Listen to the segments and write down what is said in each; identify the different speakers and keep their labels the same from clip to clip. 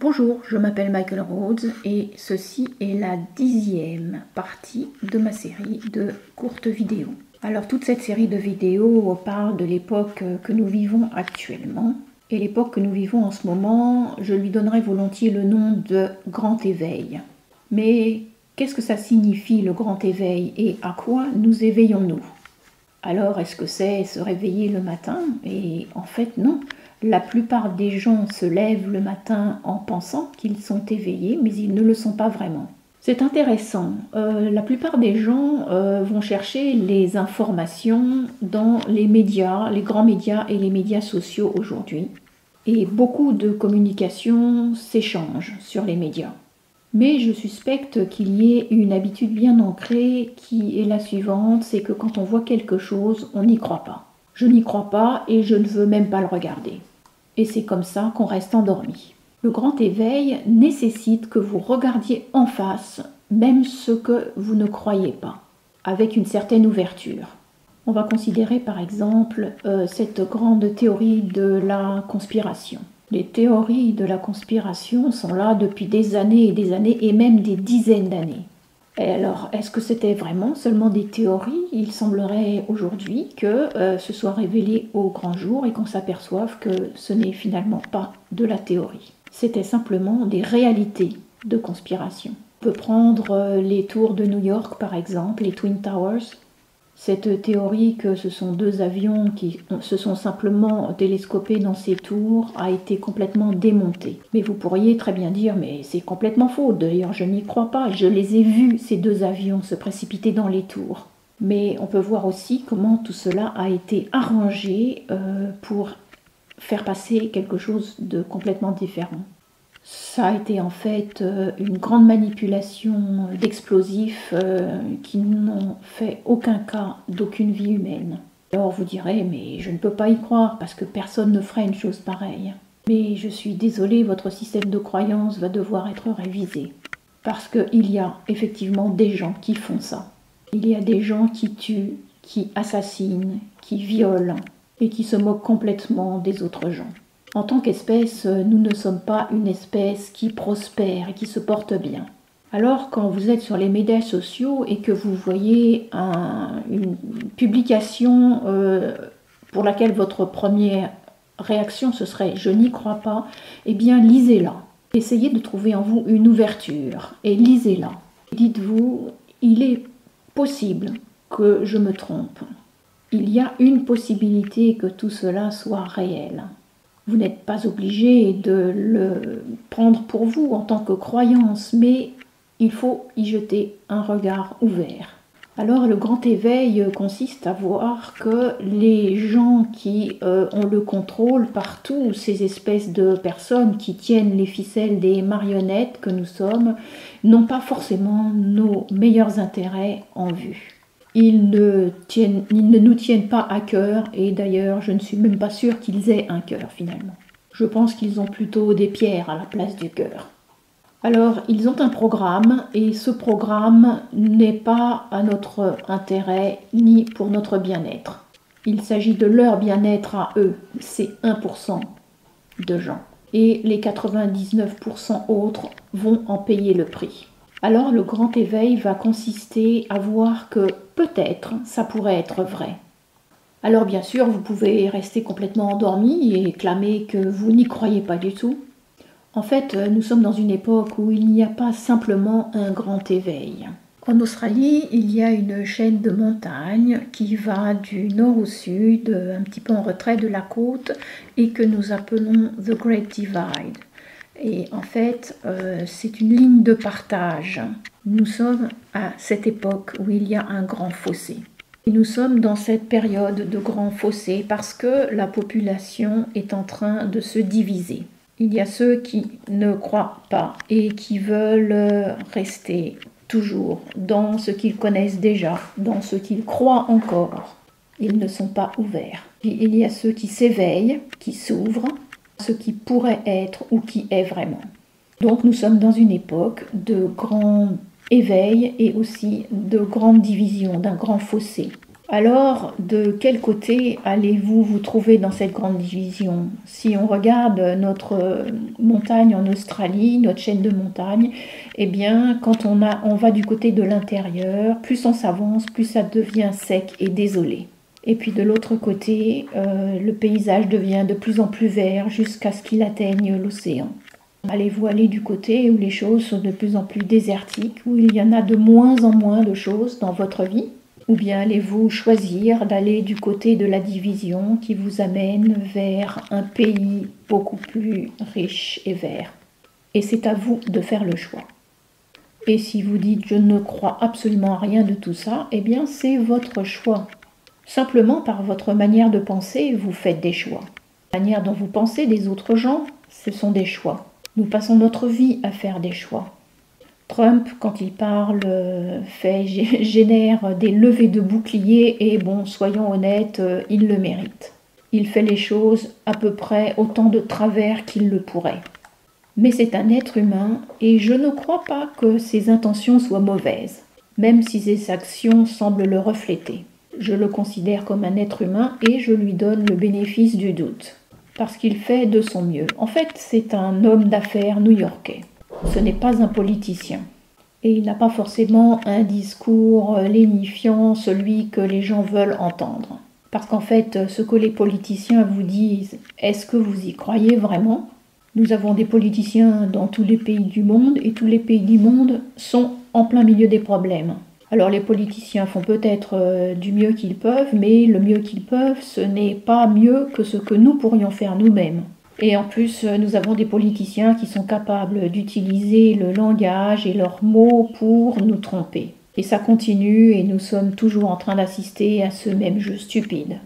Speaker 1: Bonjour, je m'appelle Michael Rhodes et ceci est la 10e partie de ma série de courtes vidéos. Alors toute cette série de vidéos parle de l'époque que nous vivons actuellement. Et l'époque que nous vivons en ce moment, je lui donnerais volontiers le nom de grand éveil. Mais qu'est-ce que ça signifie le grand éveil et à quoi nous éveillons-nous? Alors est-ce que c'est se réveiller le matin? Et en fait non. La plupart des gens se lèvent le matin en pensant qu'ils sont éveillés, mais ils ne le sont pas vraiment. C'est intéressant. La plupart des gens vont chercher les informations dans les médias, les grands médias et les médias sociaux aujourd'hui. Et beaucoup de communications s'échangent sur les médias. Mais je suspecte qu'il y ait une habitude bien ancrée qui est la suivante, c'est que quand on voit quelque chose, on n'y croit pas. Je n'y crois pas et je ne veux même pas le regarder. Et c'est comme ça qu'on reste endormi. Le grand éveil nécessite que vous regardiez en face, même ce que vous ne croyez pas, avec une certaine ouverture. On va considérer par exemple cette grande théorie de la conspiration. Les théories de la conspiration sont là depuis des années et même des dizaines d'années. Et alors, est-ce que c'était vraiment seulement des théories? Il semblerait aujourd'hui que ce soit révélé au grand jour et qu'on s'aperçoive que ce n'est finalement pas de la théorie. C'était simplement des réalités de conspiration. On peut prendre les tours de New York par exemple, les Twin Towers. Cette théorie que ce sont deux avions qui se sont simplement télescopés dans ces tours a été complètement démontée. Mais vous pourriez très bien dire, mais c'est complètement faux, d'ailleurs je n'y crois pas, je les ai vus ces deux avions se précipiter dans les tours. Mais on peut voir aussi comment tout cela a été arrangé pour faire passer quelque chose de complètement différent. Ça a été en fait une grande manipulation d'explosifs qui n'ont fait aucun cas d'aucune vie humaine. Alors vous direz, mais je ne peux pas y croire parce que personne ne ferait une chose pareille. Mais je suis désolée, votre système de croyance va devoir être révisé. Parce qu'il y a effectivement des gens qui font ça. Il y a des gens qui tuent, qui assassinent, qui violent et qui se moquent complètement des autres gens. En tant qu'espèce, nous ne sommes pas une espèce qui prospère et qui se porte bien. Alors, quand vous êtes sur les médias sociaux et que vous voyez une publication pour laquelle votre première réaction ce serait « je n'y crois pas », eh bien lisez-la. Essayez de trouver en vous une ouverture et lisez-la. Dites-vous, il est possible que je me trompe. Il y a une possibilité que tout cela soit réel. Vous n'êtes pas obligé de le prendre pour vous en tant que croyance, mais il faut y jeter un regard ouvert. Alors le grand éveil consiste à voir que les gens qui ont le contrôle partout, ces espèces de personnes qui tiennent les ficelles des marionnettes que nous sommes, n'ont pas forcément nos meilleurs intérêts en vue. Ils ne nous tiennent pas à cœur et d'ailleurs je ne suis même pas sûre qu'ils aient un cœur finalement. Je pense qu'ils ont plutôt des pierres à la place du cœur. Alors ils ont un programme et ce programme n'est pas à notre intérêt ni pour notre bien-être. Il s'agit de leur bien-être à eux, c'est 1% de gens. Et les 99% autres vont en payer le prix. Alors le grand éveil va consister à voir que peut-être ça pourrait être vrai. Alors bien sûr, vous pouvez rester complètement endormi et clamer que vous n'y croyez pas du tout. En fait, nous sommes dans une époque où il n'y a pas simplement un grand éveil. En Australie, il y a une chaîne de montagnes qui va du nord au sud, un petit peu en retrait de la côte, et que nous appelons The Great Divide. Et en fait, c'est une ligne de partage. Nous sommes à cette époque où il y a un grand fossé. Et nous sommes dans cette période de grand fossé parce que la population est en train de se diviser. Il y a ceux qui ne croient pas et qui veulent rester toujours dans ce qu'ils connaissent déjà, dans ce qu'ils croient encore. Ils ne sont pas ouverts. Et il y a ceux qui s'éveillent, qui s'ouvrent, ce qui pourrait être ou qui est vraiment. Donc nous sommes dans une époque de grand éveil et aussi de grande division, d'un grand fossé. Alors, de quel côté allez-vous vous trouver dans cette grande division? Si on regarde notre montagne en Australie, notre chaîne de montagnes, eh bien, quand on va du côté de l'intérieur, plus on s'avance, plus ça devient sec et désolé. Et puis de l'autre côté, le paysage devient de plus en plus vert jusqu'à ce qu'il atteigne l'océan. Allez-vous aller du côté où les choses sont de plus en plus désertiques, où il y en a de moins en moins de choses dans votre vie? Ou bien allez-vous choisir d'aller du côté de la division qui vous amène vers un pays beaucoup plus riche et vert? Et c'est à vous de faire le choix. Et si vous dites « je ne crois absolument à rien de tout ça », eh bien c'est votre choix. Simplement par votre manière de penser, vous faites des choix. La manière dont vous pensez des autres gens, ce sont des choix. Nous passons notre vie à faire des choix. Trump, quand il parle, génère des levées de boucliers et bon, soyons honnêtes, il le mérite. Il fait les choses à peu près autant de travers qu'il le pourrait. Mais c'est un être humain et je ne crois pas que ses intentions soient mauvaises, même si ses actions semblent le refléter. Je le considère comme un être humain et je lui donne le bénéfice du doute, parce qu'il fait de son mieux. En fait, c'est un homme d'affaires new-yorkais. Ce n'est pas un politicien. Et il n'a pas forcément un discours lénifiant, celui que les gens veulent entendre. Parce qu'en fait, ce que les politiciens vous disent, est-ce que vous y croyez vraiment? Nous avons des politiciens dans tous les pays du monde et tous les pays du monde sont en plein milieu des problèmes. Alors les politiciens font peut-être du mieux qu'ils peuvent, mais le mieux qu'ils peuvent, ce n'est pas mieux que ce que nous pourrions faire nous-mêmes. Et en plus, nous avons des politiciens qui sont capables d'utiliser le langage et leurs mots pour nous tromper. Et ça continue et nous sommes toujours en train d'assister à ce même jeu stupide.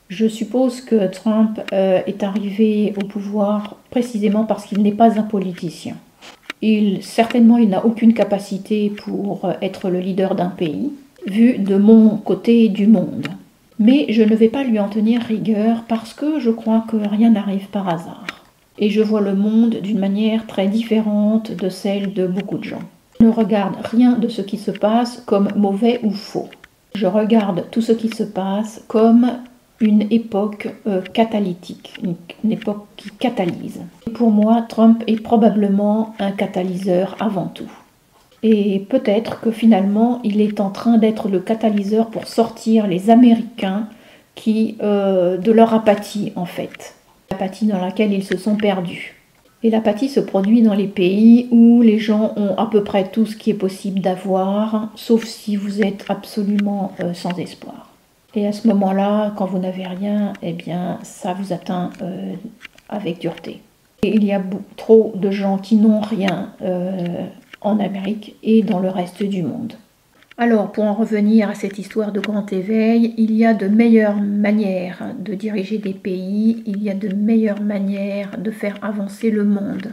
Speaker 1: Je suppose que Trump est arrivé au pouvoir précisément parce qu'il n'est pas un politicien. Certainement, il n'a aucune capacité pour être le leader d'un pays, vu de mon côté du monde. Mais je ne vais pas lui en tenir rigueur parce que je crois que rien n'arrive par hasard. Et je vois le monde d'une manière très différente de celle de beaucoup de gens. Je ne regarde rien de ce qui se passe comme mauvais ou faux. Je regarde tout ce qui se passe comme une époque catalytique, une époque qui catalyse. Et pour moi, Trump est probablement un catalyseur avant tout. Et peut-être que finalement, il est en train d'être le catalyseur pour sortir les Américains de leur apathie, en fait. L'apathie dans laquelle ils se sont perdus. Et l'apathie se produit dans les pays où les gens ont à peu près tout ce qui est possible d'avoir, sauf si vous êtes absolument sans espoir. Et à ce moment-là, quand vous n'avez rien, eh bien, ça vous atteint avec dureté. Et il y a trop de gens qui n'ont rien en Amérique et dans le reste du monde. Alors, pour en revenir à cette histoire de grand éveil, il y a de meilleures manières de diriger des pays, il y a de meilleures manières de faire avancer le monde.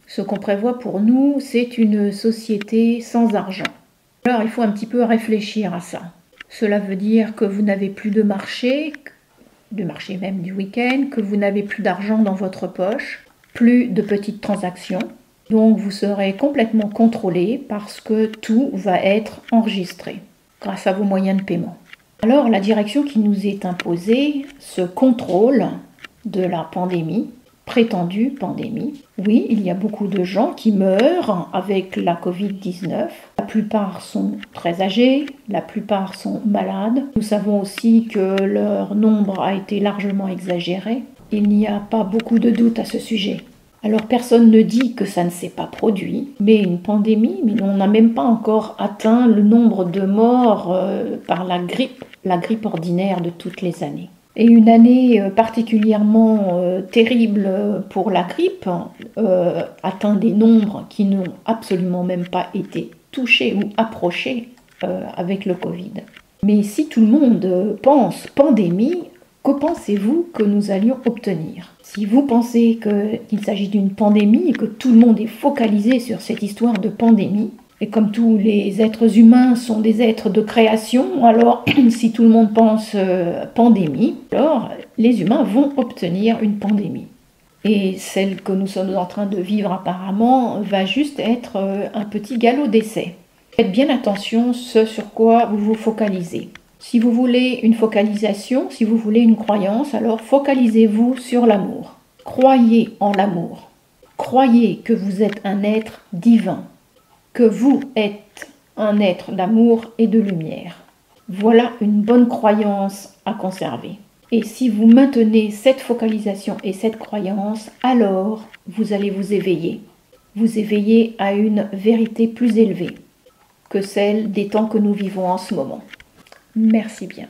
Speaker 1: Ce qu'on prévoit pour nous, c'est une société sans argent. Alors, il faut un petit peu réfléchir à ça. Cela veut dire que vous n'avez plus de marché même du week-end, que vous n'avez plus d'argent dans votre poche, plus de petites transactions. Donc vous serez complètement contrôlé parce que tout va être enregistré grâce à vos moyens de paiement. Alors la direction qui nous est imposée, ce contrôle de la pandémie, prétendue pandémie, oui, il y a beaucoup de gens qui meurent avec la Covid-19. La plupart sont très âgés, la plupart sont malades. Nous savons aussi que leur nombre a été largement exagéré. Il n'y a pas beaucoup de doute à ce sujet. Alors personne ne dit que ça ne s'est pas produit, mais une pandémie, mais on n'a même pas encore atteint le nombre de morts par la grippe ordinaire de toutes les années. Et une année particulièrement terrible pour la grippe atteint des nombres qui n'ont absolument même pas été touchés ou approchés avec le Covid. Mais si tout le monde pense pandémie, que pensez-vous que nous allions obtenir? Si vous pensez qu'il s'agit d'une pandémie et que tout le monde est focalisé sur cette histoire de pandémie, et comme tous les êtres humains sont des êtres de création, alors si tout le monde pense pandémie, alors les humains vont obtenir une pandémie. Et celle que nous sommes en train de vivre apparemment va juste être un petit galop d'essai. Faites bien attention ce sur quoi vous vous focalisez. Si vous voulez une focalisation, si vous voulez une croyance, alors focalisez-vous sur l'amour. Croyez en l'amour. Croyez que vous êtes un être divin, que vous êtes un être d'amour et de lumière. Voilà une bonne croyance à conserver. Et si vous maintenez cette focalisation et cette croyance, alors vous allez vous éveiller. Vous éveiller à une vérité plus élevée que celle des temps que nous vivons en ce moment. Merci bien.